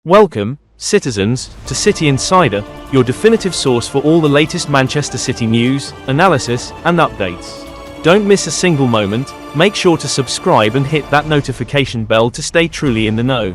Welcome, citizens, to City Insider, your definitive source for all the latest Manchester City news, analysis, and updates. Don't miss a single moment. Make sure to subscribe and hit that notification bell to stay truly in the know.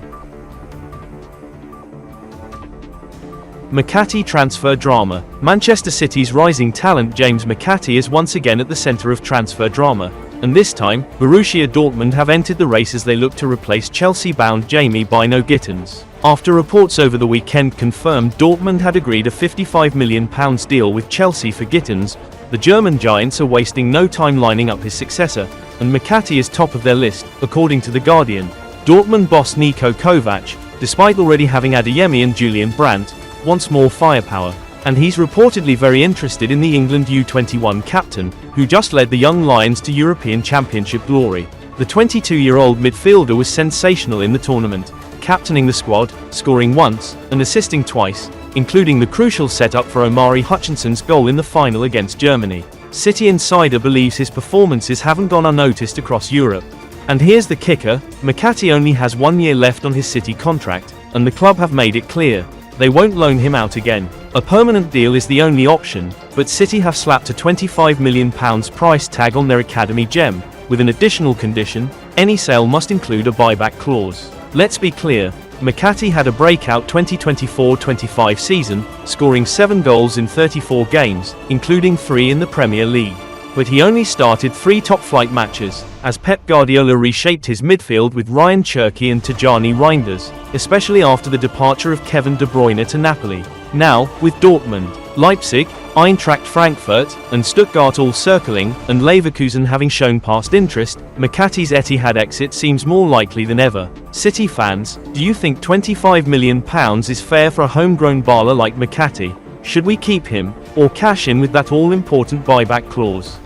MCATEE transfer drama. Manchester City's rising talent James MCATEE is once again at the centre of transfer drama, and this time, Borussia Dortmund have entered the race as they look to replace Chelsea-bound Jamie Bino Gittens. After reports over the weekend confirmed Dortmund had agreed a £55 million deal with Chelsea for Gittens, the German giants are wasting no time lining up his successor, and MCATEE is top of their list, according to The Guardian. Dortmund boss Niko Kovac, despite already having Adeyemi and Julian Brandt, wants more firepower, and he's reportedly very interested in the England U21 captain, who just led the Young Lions to European Championship glory. The 22-year-old midfielder was sensational in the tournament, captaining the squad, scoring once, and assisting twice, including the crucial setup for Omari Hutchinson's goal in the final against Germany. City Insider believes his performances haven't gone unnoticed across Europe. And here's the kicker, MCATEE only has 1 year left on his City contract, and the club have made it clear they won't loan him out again. A permanent deal is the only option, but City have slapped a £25 million price tag on their academy gem, with an additional condition: any sale must include a buyback clause. Let's be clear, MCATEE had a breakout 2024-25 season, scoring 7 goals in 34 games, including 3 in the Premier League. But he only started 3 top-flight matches, as Pep Guardiola reshaped his midfield with Ryan Cherki and Tijjani Reinders, especially after the departure of Kevin De Bruyne to Napoli. Now, with Dortmund, Leipzig, Eintracht Frankfurt, and Stuttgart all circling, and Leverkusen having shown past interest, MCATEE's Etihad exit seems more likely than ever. City fans, do you think £25 million is fair for a homegrown baller like MCATEE? Should we keep him, or cash in with that all-important buyback clause?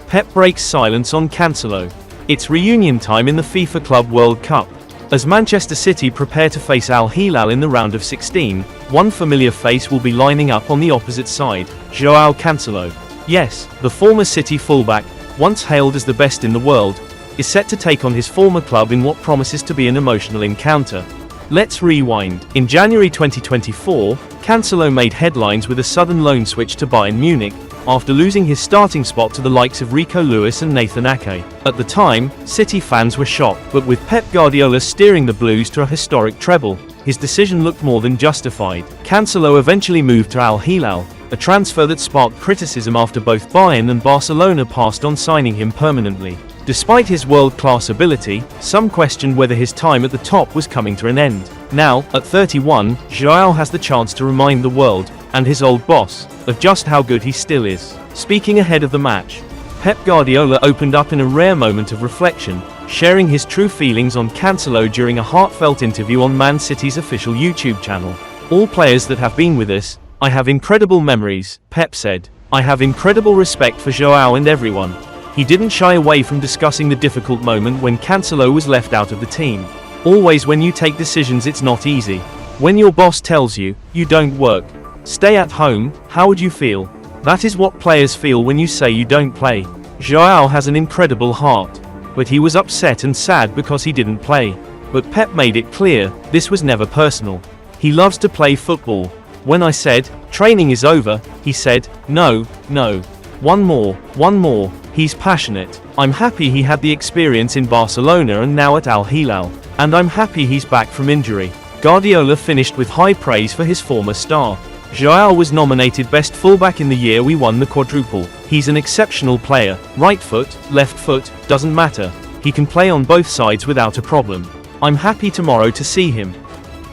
Pep breaks silence on Cancelo. It's reunion time in the FIFA Club World Cup. As Manchester City prepare to face Al Hilal in the round of 16, one familiar face will be lining up on the opposite side: JOAO Cancelo. Yes, the former City fullback, once hailed as the best in the world, is set to take on his former club in what promises to be an emotional encounter. Let's rewind. In January 2024, Cancelo made headlines with a sudden loan switch to Bayern Munich, after losing his starting spot to the likes of Rico Lewis and Nathan Ake. At the time, City fans were shocked, but with Pep Guardiola steering the Blues to a historic treble, his decision looked more than justified. Cancelo eventually moved to Al Hilal, a transfer that sparked criticism after both Bayern and Barcelona passed on signing him permanently. Despite his world-class ability, some questioned whether his time at the top was coming to an end. Now, at 31, JOAO has the chance to remind the world, and his old boss, of just how good he still is. Speaking ahead of the match, Pep Guardiola opened up in a rare moment of reflection, sharing his true feelings on Cancelo during a heartfelt interview on Man City's official YouTube channel. "All players that have been with us, I have incredible memories," Pep said. "I have incredible respect for JOAO and everyone." He didn't shy away from discussing the difficult moment when Cancelo was left out of the team. "Always when you take decisions it's not easy. When your boss tells you, you don't work. Stay at home, how would you feel? That is what players feel when you say you don't play." JOAO has an incredible heart, but he was upset and sad because he didn't play. But Pep made it clear, this was never personal. He loves to play football. "When I said, training is over, he said, no, one more. He's passionate. I'm happy he had the experience in Barcelona and now at Al Hilal. And I'm happy he's back from injury." Guardiola finished with high praise for his former star. "JOAO was nominated Best Fullback in the year we won the quadruple. He's an exceptional player. Right foot, left foot, doesn't matter. He can play on both sides without a problem. I'm happy tomorrow to see him."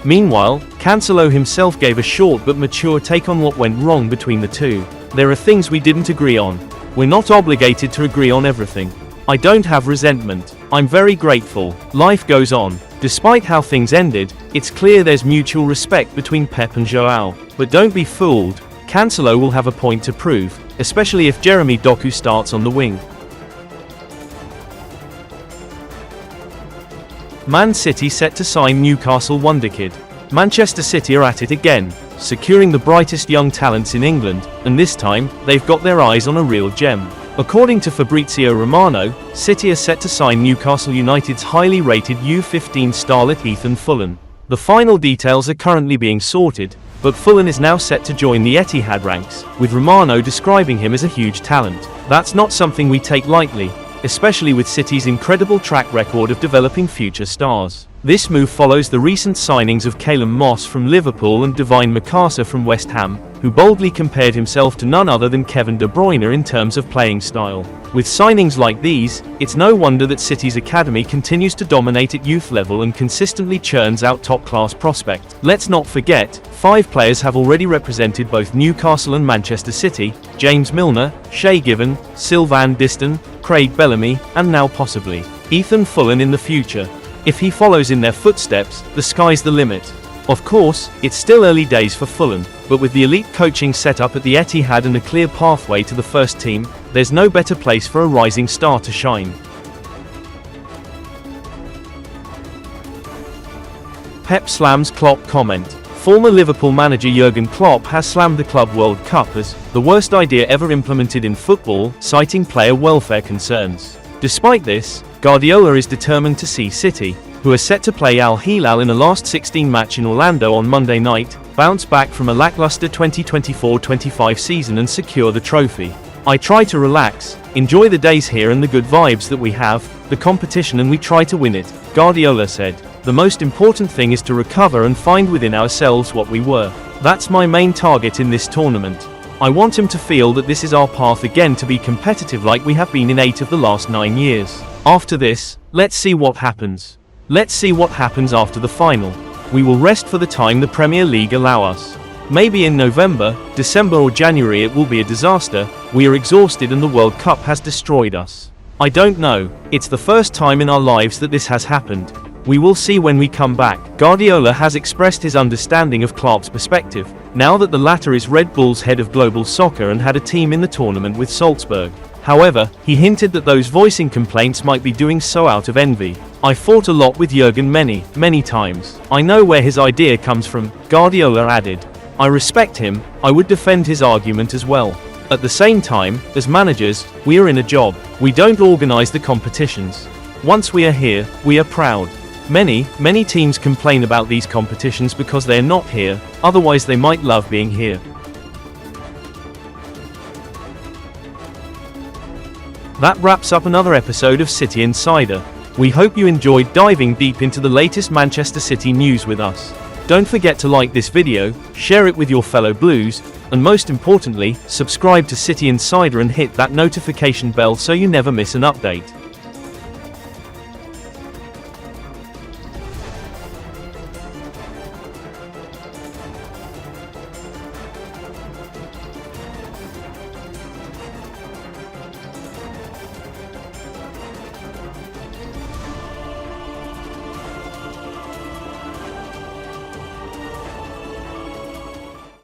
Meanwhile, Cancelo himself gave a short but mature take on what went wrong between the two. "There are things we didn't agree on. We're not obligated to agree on everything. I don't have resentment. I'm very grateful. Life goes on." Despite how things ended, it's clear there's mutual respect between Pep and JOAO. But don't be fooled, Cancelo will have a point to prove, especially if Jeremy Doku starts on the wing. Man City set to sign Newcastle wonderkid. Manchester City are at it again, securing the brightest young talents in England, and this time, they've got their eyes on a real gem. According to Fabrizio Romano, City are set to sign Newcastle United's highly rated U15 starlet Ethan Fullen. The final details are currently being sorted, but Fullen is now set to join the Etihad ranks, with Romano describing him as a huge talent. That's not something we take lightly, especially with City's incredible track record of developing future stars. This move follows the recent signings of Callum Moss from Liverpool and Divine Mikasa from West Ham, who boldly compared himself to none other than Kevin De Bruyne in terms of playing style. With signings like these, it's no wonder that City's academy continues to dominate at youth level and consistently churns out top-class prospects. Let's not forget, 5 players have already represented both Newcastle and Manchester City: James Milner, Shay Given, Sylvain Distin, Craig Bellamy, and now possibly Ethan Fullen in the future. If he follows in their footsteps, the sky's the limit. Of course, it's still early days for Fulham, but with the elite coaching set up at the Etihad and a clear pathway to the first team, there's no better place for a rising star to shine. Pep slams Klopp comment. Former Liverpool manager Jurgen Klopp has slammed the Club World Cup as the worst idea ever implemented in football, citing player welfare concerns. Despite this, Guardiola is determined to see City, who are set to play Al Hilal in a last 16 match in Orlando on Monday night, bounce back from a lackluster 2024-25 season and secure the trophy. I try to relax, enjoy the days here and the good vibes that we have, the competition, and we try to win it, Guardiola said. The most important thing is to recover and find within ourselves what we were. That's my main target in this tournament. I want him to feel that this is our path again to be competitive like we have been in 8 of the last 9 years. After this, let's see what happens. Let's see what happens after the final. We will rest for the time the Premier League allow us. Maybe in November, December or January it will be a disaster, we are exhausted and the World Cup has destroyed us. I don't know, it's the first time in our lives that this has happened. We will see when we come back. Guardiola has expressed his understanding of Klopp's perspective, now that the latter is Red Bull's head of global soccer and had a team in the tournament with Salzburg. However, he hinted that those voicing complaints might be doing so out of envy. I fought a lot with Jurgen many times. I know where his idea comes from, Guardiola added. I respect him, I would defend his argument as well. At the same time, as managers, we are in a job. We don't organize the competitions. Once we are here, we are proud. Many teams complain about these competitions because they're not here, otherwise they might love being here. That wraps up another episode of City Insider. We hope you enjoyed diving deep into the latest Manchester City news with us. Don't forget to like this video, share it with your fellow Blues, and most importantly, subscribe to City Insider and hit that notification bell so you never miss an update.